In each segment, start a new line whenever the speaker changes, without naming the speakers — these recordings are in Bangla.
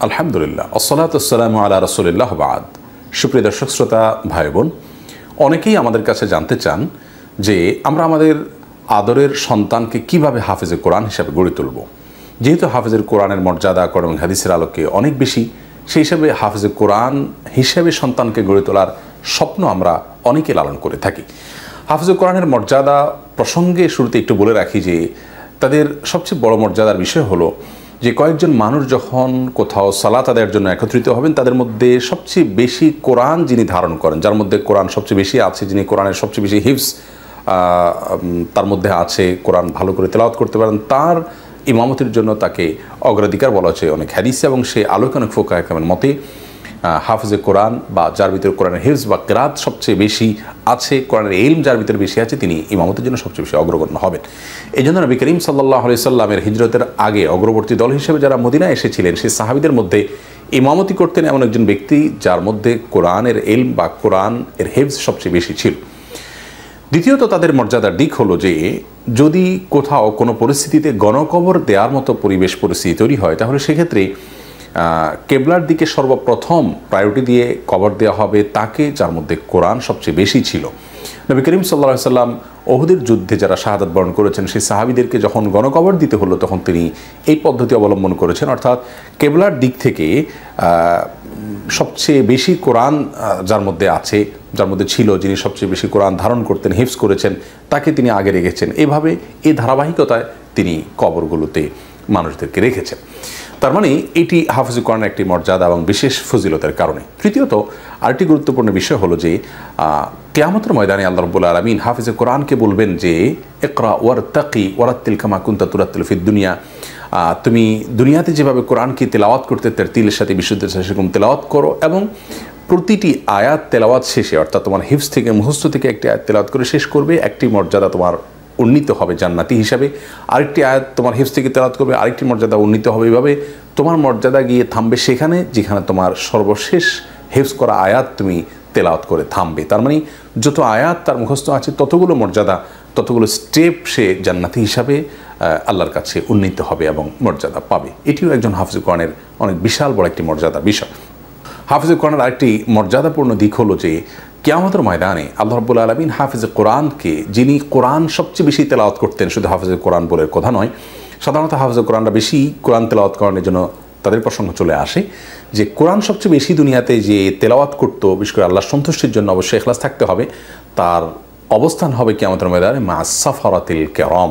আলহামদুলিল্লাহ আসসালাতু ওয়াসসালামু আলা রাসূলিল্লাহ বাদ। সুপ্রিয় দর্শক শ্রোতা ভাই বোন, অনেকেই আমাদের কাছে জানতে চান যে আমরা আমাদের আদরের সন্তানকে কিভাবে হাফেজে কোরআন হিসাবে গড়ে তুলব। যেহেতু হাফেজের কোরআনের মর্যাদা কোরআন এবং হাদিসের আলোকে অনেক বেশি, সেই হিসাবে হাফেজে কোরআন হিসেবে সন্তানকে গড়ে তোলার স্বপ্ন আমরা অনেকে লালন করে থাকি। হাফেজে কোরআনের মর্যাদা প্রসঙ্গে শুরুতে একটু বলে রাখি যে তাদের সবচেয়ে বড় মর্যাদার বিষয় হলো যে কয়েকজন মানুষ যখন কোথাও সালাত আদায়ের জন্য একত্রিত হবেন, তাদের মধ্যে সবচেয়ে বেশি কোরআন যিনি ধারণ করেন, যার মধ্যে কোরআন সবচেয়ে বেশি আছে, যিনি কোরআনের সবচেয়ে বেশি হিফজ তার মধ্যে আছে, কোরআন ভালো করে তেলাওয়াত করতে পারেন, তার ইমামতির জন্য তাকে অগ্রাধিকার বলা হচ্ছে অনেক হাদিসে। এবং সেই আলোকে অনেক ফুকাহা কেরামের মতে হাফেজে কোরআন বা যার ভিতরে কোরআনের হিফজ বা কিরাত সবচেয়ে বেশি আছে, কোরআনের ইলম যার ভিতরে বেশি আছে, তিনি ইমামতের জন্য সবচেয়ে বেশি অগ্রগণ্য হবেন। এই জন্য নবী করিম সাল্লাল্লাহু আলাইহি সাল্লামের হিজরতের আগে অগ্রবর্তী দল হিসেবে যারা মদিনায় এসেছিলেন, সেই সাহাবীদের মধ্যে ইমামতি করতেন এমন একজন ব্যক্তি যার মধ্যে কোরআনের ইলম বা কোরআন এর হিফজ সবচেয়ে বেশি ছিল। দ্বিতীয়ত তাদের মর্যাদার দিক হলো যে যদি কোথাও কোনো পরিস্থিতিতে গণকবর দেওয়ার মতো পরিবেশ পরিস্থিতি তৈরি হয়, তাহলে সেক্ষেত্রে কেবলার দিকে সর্বপ্রথম প্রায়োরিটি দিয়ে কবর দেওয়া হবে তাকে যার মধ্যে কোরআন সবচেয়ে বেশি ছিল। নবী করিম সাল্লাল্লাহু আলাইহি সাল্লাম ওহুদের যুদ্ধে যারা শাহাদাত বরণ করেছেন, সেই সাহাবীদেরকে যখন গণকবর দিতে হলো তখন তিনি এই পদ্ধতি অবলম্বন করেছেন, অর্থাৎ কেবলার দিক থেকে সবচেয়ে বেশি কোরআন যার মধ্যে আছে, যার মধ্যে ছিল, যিনি সবচেয়ে বেশি কোরআন ধারণ করতেন, হিফজ করেছেন, তাকে তিনি আগে রেখেছেন। এভাবে এই ধারাবাহিকতায় তিনি কবরগুলোতে মানুষদেরকে রেখেছেন। তার মানে এটি হাফেজে কোরআনের একটি মর্যাদা এবং বিশেষ ফজিলতের কারণে। তৃতীয়ত আরেকটি গুরুত্বপূর্ণ বিষয় হলো যে কিয়ামতের ময়দানে আল্লাহ রাব্বুল আলামিন হাফেজে কোরআনকে বলবেন যে ইকরা ওয়ারতাকি ওয়ারাত্তিল কামা কুনতা তুরাত্তিল ফিদ দুনিয়া, তুমি দুনিয়াতে যেভাবে কোরআনকে তেলাওয়াত করতে তিলের সাথে বিশুদ্ধের সাথে সেরকম তেলাওয়াত করো, এবং প্রতিটি আয়াত তেলাওয়াত শেষে, অর্থাৎ তোমার হিফজ থেকে মুখস্থ থেকে একটি আয়াত তেলাওয়াত করে শেষ করবে, একটি মর্যাদা তোমার উন্নীত হবে জান্নাতি হিসাবে। আরেকটি আয়াত তোমার হিফজ থেকে তেলাওয়াত করবে, আরেকটি মর্যাদা উন্নীত হবে। এভাবে তোমার মর্যাদা গিয়ে থামবে সেখানে যেখানে তোমার সর্বশেষ হিফজ করা আয়াত তুমি তেলাওয়াত করে থামবে। তার মানে যত আয়াত তার মুখস্থ আছে ততগুলো মর্যাদা, ততগুলো স্টেপ সে জান্নাতি হিসাবে আল্লাহর কাছে উন্নীত হবে এবং মর্যাদা পাবে। এটিও একজন হাফেজে কোরআনের অনেক বিশাল বড় একটি মর্যাদার বিষয়। হাফেজে কোরআনের আরেকটি মর্যাদাপূর্ণ দিক হলো যে কিয়ামতের ময়দানে আল্লাহ রাব্বুল আলামিন হাফেজে কোরআনকে, যিনি কোরআন সবচেয়ে বেশি তেলাওয়াত করতেন, শুধু হাফেজে কোরআন বলে কথা নয়, সাধারণত হাফেজে কোরআনরা বেশি কোরআন তেলাওয়াত করানোর জন্য তাদের প্রসঙ্গ চলে আসে যে কোরআন সবচেয়ে বেশি দুনিয়াতে যে তেলাওয়াত করতো, বিশেষ করে আল্লাহর সন্তুষ্টির জন্য অবশ্যই ইখলাস থাকতে হবে, তার অবস্থান হবে কিয়ামতের ময়দানে মা সাফারাতিল কিরাম,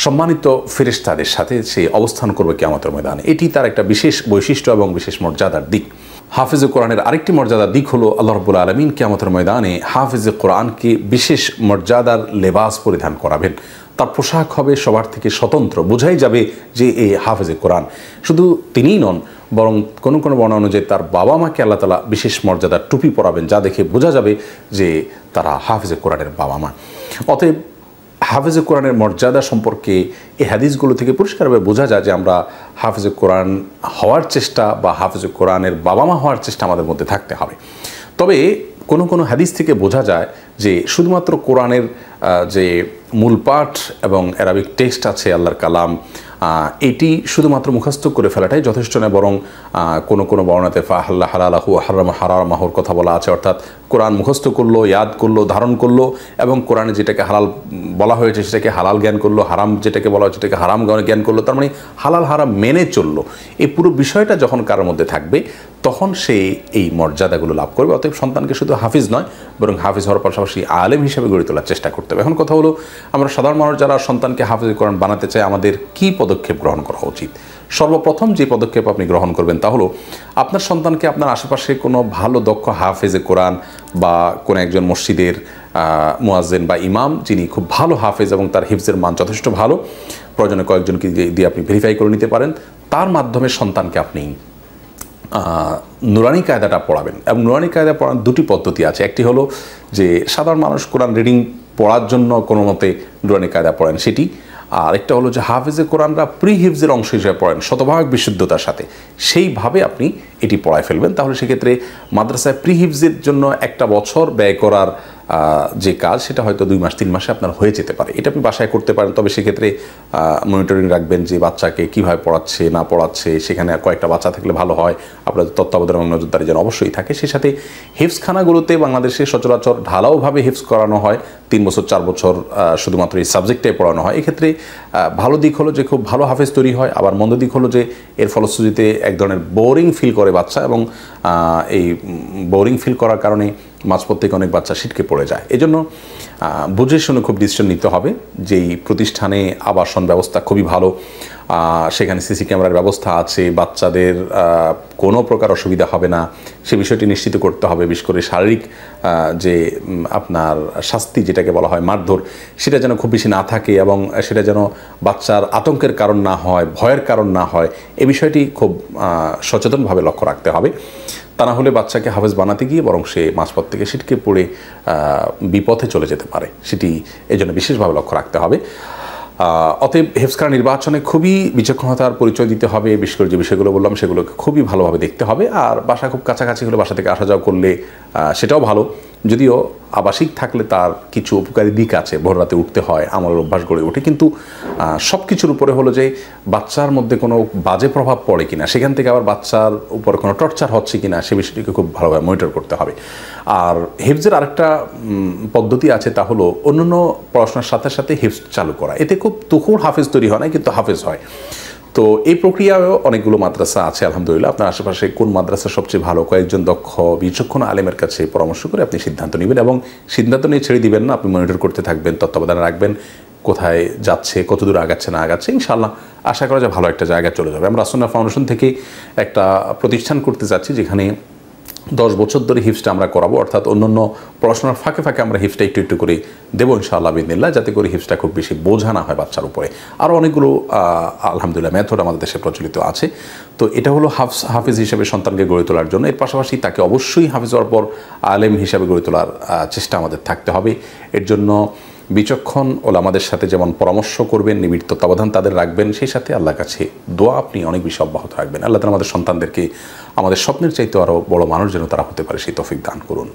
সম্মানিত ফেরেশতাদের সাথে সে অবস্থান করবে কিয়ামতের ময়দানে। এটি তার একটা বিশেষ বৈশিষ্ট্য এবং বিশেষ মর্যাদার দিক। হাফেজে কোরআনের আরেকটি মর্যাদার দিক হলো আল্লাহ রাব্বুল আলামিন কিয়ামতের ময়দানে হাফেজে কোরআনকে বিশেষ মর্যাদার লেবাস পরিধান করাবেন। তার পোশাক হবে সবার থেকে স্বতন্ত্র, বোঝাই যাবে যে এই হাফেজে কোরআন। শুধু তিনিই নন, বরং কোনো কোনো বর্ণনা অনুযায়ী তার বাবা মাকে আল্লাহ তাআলা বিশেষ মর্যাদার টুপি পরাবেন, যা দেখে বোঝা যাবে যে তারা হাফেজে কোরআনের বাবা মা। অতএব হাফেজে কোরআনের মর্যাদা সম্পর্কে এই হাদিসগুলো থেকে পরিষ্কারভাবে বোঝা যায় যে আমরা হাফেজে কোরআন হওয়ার চেষ্টা বা হাফেজে কোরআনের বাবা মা হওয়ার চেষ্টা আমাদের মধ্যে থাকতে হবে। তবে কোনো কোনো হাদিস থেকে বোঝা যায় যে শুধুমাত্র কোরআনের যে মূল পাঠ এবং অ্যারাবিক টেক্সট আছে, আল্লাহর কালাম, এটি শুধুমাত্র মুখস্থ করে ফেলাটাই যথেষ্ট নয়, বরং কোনো কোনো বর্ণনাতে ফাহাল্লা হালালাহু হারাম হারামাহুর কথা বলা আছে, অর্থাৎ কোরআন মুখস্থ করলো, ইয়াদ করলো, ধারণ করলো, এবং কোরআনে যেটাকে হালাল বলা হয়েছে সেটাকে হালাল জ্ঞান করলো, হারাম যেটাকে বলা হয়েছে সেটাকে হারাম জ্ঞান করলো, তার মানে হালাল হারাম মেনে চললো। এই পুরো বিষয়টা যখন কারোর মধ্যে থাকবে তখন সে এই মর্যাদাগুলো লাভ করবে। অতএব সন্তানকে শুধু হাফিজ নয়, বরং হাফিজ হওয়ার পাশাপাশি আলেম হিসেবে গড়ে তোলার চেষ্টা করতে হবে। এখন কথা হলো, আমরা সাধারণ মানুষ যারা সন্তানকে হাফিজে কোরআন বানাতে চাই, আমাদের কী পদক্ষেপ গ্রহণ করা উচিত? সর্বপ্রথম যে পদক্ষেপ আপনি গ্রহণ করবেন তা হলো আপনার সন্তানকে আপনার আশেপাশে কোনো ভালো দক্ষ হাফেজে কোরআন বা কোনো একজন মসজিদের মুয়াজ্জিন বা ইমাম যিনি খুব ভালো হাফেজ এবং তার হিফজের মান যথেষ্ট ভালো, প্রয়োজনে কয়েকজনকে দিয়ে আপনি ভেরিফাই করে নিতে পারেন, তার মাধ্যমে সন্তানকে আপনি নুরানি কায়দাটা পড়াবেন। এবং নুরানি কায়দা পড়ার দুটি পদ্ধতি আছে। একটি হলো যে সাধারণ মানুষ কোরআন রিডিং পড়ার জন্য কোনো মতে নুরানি কায়দা পড়েন সেটি, আর একটা হলো যে হাফেজে কোরআনরা প্রি হিফজের অংশ হিসেবে পড়েন শতভাগ বিশুদ্ধতার সাথে, সেইভাবে আপনি এটি পড়ায় ফেলবেন। তাহলে সেক্ষেত্রে মাদ্রাসায় প্রি হিফজের জন্য একটা বছর ব্যয় করার যে কাজ সেটা হয়তো 2 মাস 3 মাসে আপনার হয়ে যেতে পারে। এটা আপনি বাসায় করতে পারেন, তবে সেক্ষেত্রে মনিটরিং রাখবেন যে বাচ্চাকে কীভাবে পড়াচ্ছে না পড়াচ্ছে, সেখানে কয়েকটা বাচ্চা থাকলে ভালো হয়, আপনাদের তত্ত্বাবধান এবং নজরদারি যেন অবশ্যই থাকে। সেই সাথে হিফজখানাগুলোতে বাংলাদেশে সচরাচর ঢালাওভাবে হিফজ করানো হয়, 3 বছর 4 বছর শুধুমাত্র এই সাবজেক্টে পড়ানো হয়। এক্ষেত্রে ভালো দিক হলো যে খুব ভালো হাফেজ তৈরি হয়, আবার মন্দ দিক হলো যে এর ফলশ্রুতিতে এক ধরনের বোরিং ফিল করে বাচ্চা, এবং এই বোরিং ফিল করার কারণে মাঝপথ থেকে অনেক বাচ্চা ছিটকে পড়ে যায়। এজন্য বুঝে শুনে খুব ডিসিশন নিতে হবে। যেই প্রতিষ্ঠানে আবাসন ব্যবস্থা খুবই ভালো, সেখানে সিসি ক্যামেরার ব্যবস্থা আছে, বাচ্চাদের কোনো প্রকার অসুবিধা হবে না সে বিষয়টি নিশ্চিত করতে হবে। বিশেষ করে শারীরিক যে আপনার শাস্তি যেটাকে বলা হয় মারধর, সেটা যেন খুব বেশি না থাকে এবং সেটা যেন বাচ্চার আতঙ্কের কারণ না হয়, ভয়ের কারণ না হয়, এ বিষয়টি খুব সচেতনভাবে লক্ষ্য রাখতে হবে। তা না হলে বাচ্চাকে হাফেজ বানাতে গিয়ে বরং সে মাঝপথ থেকে ছিটকে পড়ে বিপথে চলে যেতে পারে, সেটি এজন্য বিশেষভাবে লক্ষ্য রাখতে হবে। অতএব হেফজখানা নির্বাচনে খুবই বিচক্ষণতার পরিচয় দিতে হবে। বিশেষ করে যে বিষয়গুলো বললাম সেগুলোকে খুবই ভালোভাবে দেখতে হবে। আর বাসা খুব কাছাকাছি হলে বাসা থেকে আসা যাওয়া করলে সেটাও ভালো, যদিও আবাসিক থাকলে তার কিছু উপকারী দিক আছে। ভোর রাতে উঠতে হয়, আমলের অভ্যাস গড়ে ওঠে, কিন্তু সব কিছুর উপরে হলো যে বাচ্চার মধ্যে কোনো বাজে প্রভাব পড়ে কিনা, সেখান থেকে আবার বাচ্চার উপরে কোনো টর্চার হচ্ছে কিনা সে বিষয়টিকে খুব ভালোভাবে মনিটর করতে হবে। আর হিফজের আরেকটা পদ্ধতি আছে, তা হলো অন্যান্য পড়াশোনার সাথে সাথে হিফজ চালু করা। এতে খুব তুখুর হাফেজ তৈরি হয় না, কিন্তু হাফেজ হয়। তো এই প্রক্রিয়ায়ও অনেকগুলো মাদ্রাসা আছে আলহামদুলিল্লাহ। আপনার আশেপাশে কোন মাদ্রাসা সবচেয়ে ভালো, কয়েকজন দক্ষ বিচক্ষণ আলেমের কাছে পরামর্শ করে আপনি সিদ্ধান্ত নেবেন, এবং সিদ্ধান্ত নিয়ে ছেড়ে দিবেন না, আপনি মনিটর করতে থাকবেন, তত্ত্বাবধানে রাখবেন কোথায় যাচ্ছে, কত দূর আগাচ্ছে না আগাচ্ছে। ইনশাআল্লাহ আশা করা যায় ভালো একটা জায়গায় চলে যাবে। আমরা আসন্না ফাউন্ডেশন থেকে একটা প্রতিষ্ঠান করতে যাচ্ছি যেখানে 10 বছর ধরে হিফজটা আমরা করাবো, অর্থাৎ অন্যান্য পড়াশোনার ফাঁকে ফাঁকে আমরা হিফজটা একটু একটু করে দেবো ইনশাআল্লাহ বিদিনিল্লাহ, যাতে করে হিফজটা খুব বেশি বোঝা না হয় বাচ্চার উপরে। আরও অনেকগুলো আলহামদুলিল্লাহ মেথড আমাদের দেশে প্রচলিত আছে। তো এটা হলো হাফেজ হিসেবে সন্তানকে গড়ে তোলার জন্য। এর পাশাপাশি তাকে অবশ্যই হাফেজ হওয়ার পর আলেম হিসাবে গড়ে তোলার চেষ্টা আমাদের থাকতে হবে। এর জন্য বিচক্ষণ ওলামাদের সাথে যেমন পরামর্শ করবেন, নিবিড় তত্ত্বাবধান তাদের রাখবেন, সেই সাথে আল্লাহর কাছে দোয়া আপনি অনেক বেশি অব্যাহত রাখবেন। আল্লাহ তাআলা আমাদের সন্তানদেরকে আমাদের স্বপ্নের চাইতে আরও বড় মানুষ যেন তারা হতে পারে সেই তৌফিক দান করুন।